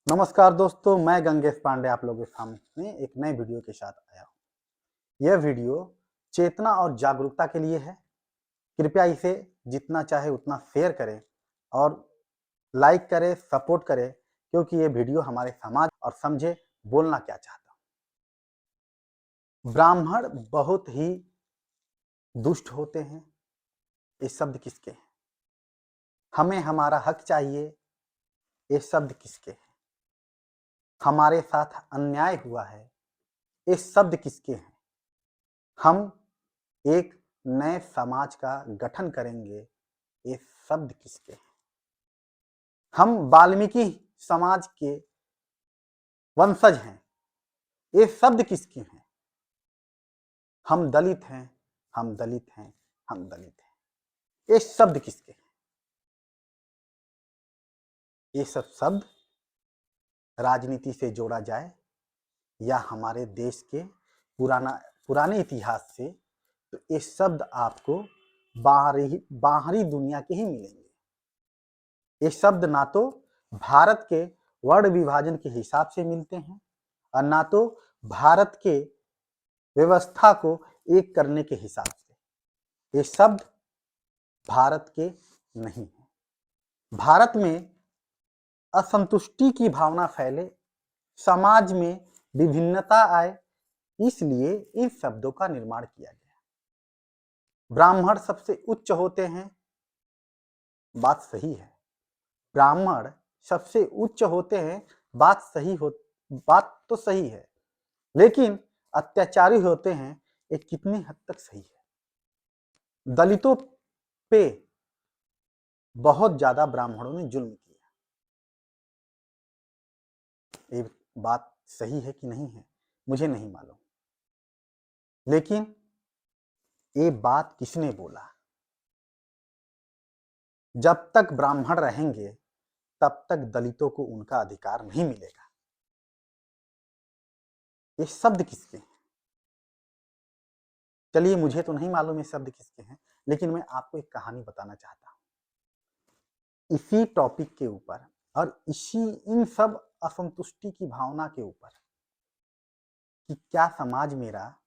नमस्कार दोस्तों, मैं गंगेश पांडे आप लोगों के सामने एक नए वीडियो के साथ आया हूँ। यह वीडियो चेतना और जागरूकता के लिए है। कृपया इसे जितना चाहे उतना शेयर करें और लाइक करें, सपोर्ट करें, क्योंकि ये वीडियो हमारे समाज और समझे बोलना क्या चाहता हूँ। ब्राह्मण बहुत ही दुष्ट होते हैं। ये शब्द किसके हैं? हमें हमारा हक चाहिए। ये शब्द किसके हैं? हमारे साथ अन्याय हुआ है। ये शब्द किसके हैं? हम एक नए समाज का गठन करेंगे। ये शब्द किसके हैं? हम वाल्मीकि समाज के वंशज हैं। ये शब्द किसके हैं? हम दलित हैं, हम दलित हैं, हम दलित हैं। ये शब्द किसके हैं? ये सब शब्द राजनीति से जोड़ा जाए या हमारे देश के पुराने इतिहास से, तो ये शब्द आपको बाहरी दुनिया के ही मिलेंगे। ये शब्द ना तो भारत के वर्ण विभाजन के हिसाब से मिलते हैं और ना तो भारत के व्यवस्था को एक करने के हिसाब से। ये शब्द भारत के नहीं है। भारत में असंतुष्टि की भावना फैले, समाज में विभिन्नता आए, इसलिए इन शब्दों का निर्माण किया गया। ब्राह्मण सबसे उच्च होते हैं, बात सही है। ब्राह्मण सबसे उच्च होते हैं, बात तो सही है, लेकिन अत्याचारी होते हैं, ये कितनी हद तक सही है? दलितों पे बहुत ज्यादा ब्राह्मणों ने जुल्म किया। ये बात सही है कि नहीं है मुझे नहीं मालूम, लेकिन ये बात किसने बोला? जब तक ब्राह्मण रहेंगे तब तक दलितों को उनका अधिकार नहीं मिलेगा। ये शब्द किसके हैं? चलिए, मुझे तो नहीं मालूम ये शब्द किसके हैं, लेकिन मैं आपको एक कहानी बताना चाहता हूँ इसी टॉपिक के ऊपर और इन सब असंतुष्टि की भावना के ऊपर कि क्या समाज मेरा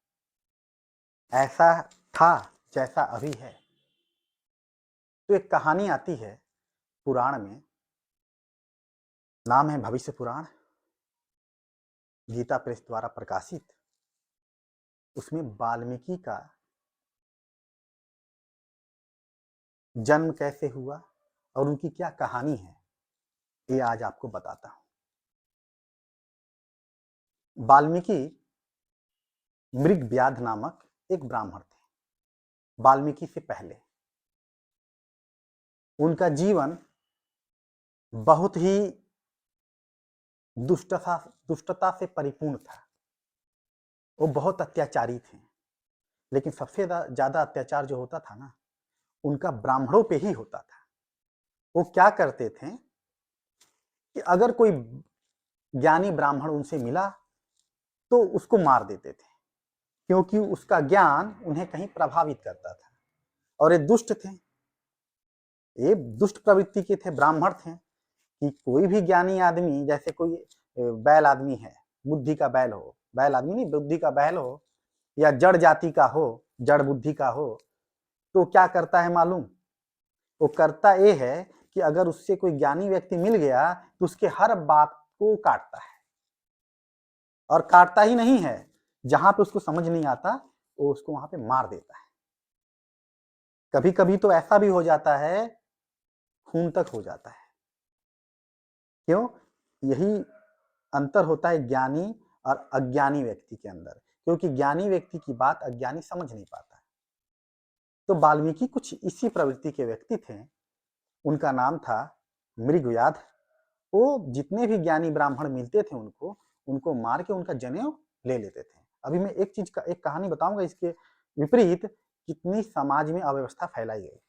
ऐसा था जैसा अभी है। तो एक कहानी आती है पुराण में, नाम है भविष्य पुराण, गीता प्रेस द्वारा प्रकाशित। उसमें वाल्मीकि का जन्म कैसे हुआ और उनकी क्या कहानी है, ये आज आपको बताता हूं। वाल्मीकि मृगव्याध नामक एक ब्राह्मण थे। वाल्मीकि से पहले उनका जीवन बहुत ही दुष्टता से परिपूर्ण था। वो बहुत अत्याचारी थे, लेकिन सबसे ज्यादा अत्याचार जो होता था ना, उनका ब्राह्मणों पे ही होता था। वो क्या करते थे कि अगर कोई ज्ञानी ब्राह्मण उनसे मिला तो उसको मार देते थे, क्योंकि उसका ज्ञान उन्हें कहीं प्रभावित करता था। और ये दुष्ट थे, ये दुष्ट प्रवृत्ति के थे, ब्राह्मण थे कि कोई भी ज्ञानी आदमी, जैसे कोई बैल आदमी है, बुद्धि का बैल हो, बैल आदमी नहीं, बुद्धि का बैल हो, या जड़ जाति का हो, जड़ बुद्धि का हो, तो क्या करता है मालूम? वो करता ये है कि अगर उससे कोई ज्ञानी व्यक्ति मिल गया तो उसके हर बात को काटता है। और काटता ही नहीं है, जहां पे उसको समझ नहीं आता वो उसको वहां पे मार देता है। कभी कभी तो ऐसा भी हो जाता है, खून तक हो जाता है। क्यों? यही अंतर होता है ज्ञानी और अज्ञानी व्यक्ति के अंदर, क्योंकि ज्ञानी व्यक्ति की बात अज्ञानी समझ नहीं पाता। तो वाल्मीकि कुछ इसी प्रवृत्ति के व्यक्ति थे। उनका नाम था मृगव्याध। वो जितने भी ज्ञानी ब्राह्मण मिलते थे उनको मार के उनका जनेऊ ले लेते थे। अभी मैं एक कहानी बताऊंगा, इसके विपरीत कितनी समाज में अव्यवस्था फैलाई गई।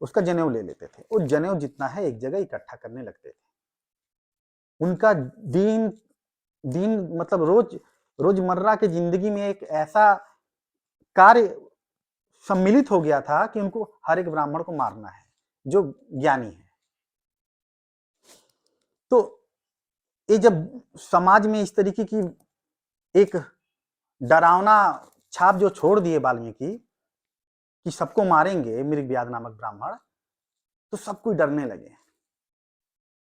उसका जनेऊ ले लेते थे, वो जनेऊ जितना है एक जगह इकट्ठा करने लगते थे। उनका दिन दिन मतलब रोजमर्रा की जिंदगी में एक ऐसा कार्य सम्मिलित हो गया था कि उनको हर एक ब्राह्मण को मारना है जो ज्ञानी है। तो ये जब समाज में इस तरीके की एक डरावना छाप जो छोड़ दिए वाल्मीकि कि सबको मारेंगे मृगव्याध नामक ब्राह्मण, तो सब कोई डरने लगे।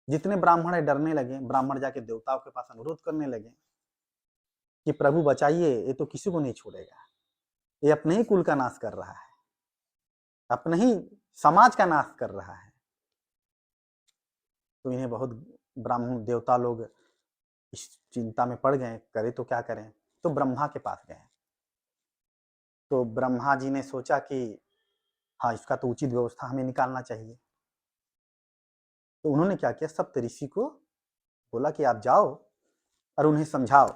जितने ब्राह्मण है डरने लगे। ब्राह्मण जाके देवताओं के पास अनुरोध करने लगे कि प्रभु बचाइए, ये तो किसी को नहीं छोड़ेगा, ये अपने ही कुल का नाश कर रहा है, अपने ही समाज का नाश कर रहा है। तो इन्हें बहुत ब्राह्मण देवता लोग इस चिंता में पड़ गए, करे तो क्या करें। तो ब्रह्मा के पास गए। तो ब्रह्मा जी ने सोचा कि हाँ, इसका तो उचित व्यवस्था हमें निकालना चाहिए। तो उन्होंने क्या किया, सप्त ऋषि को बोला कि आप जाओ और उन्हें समझाओ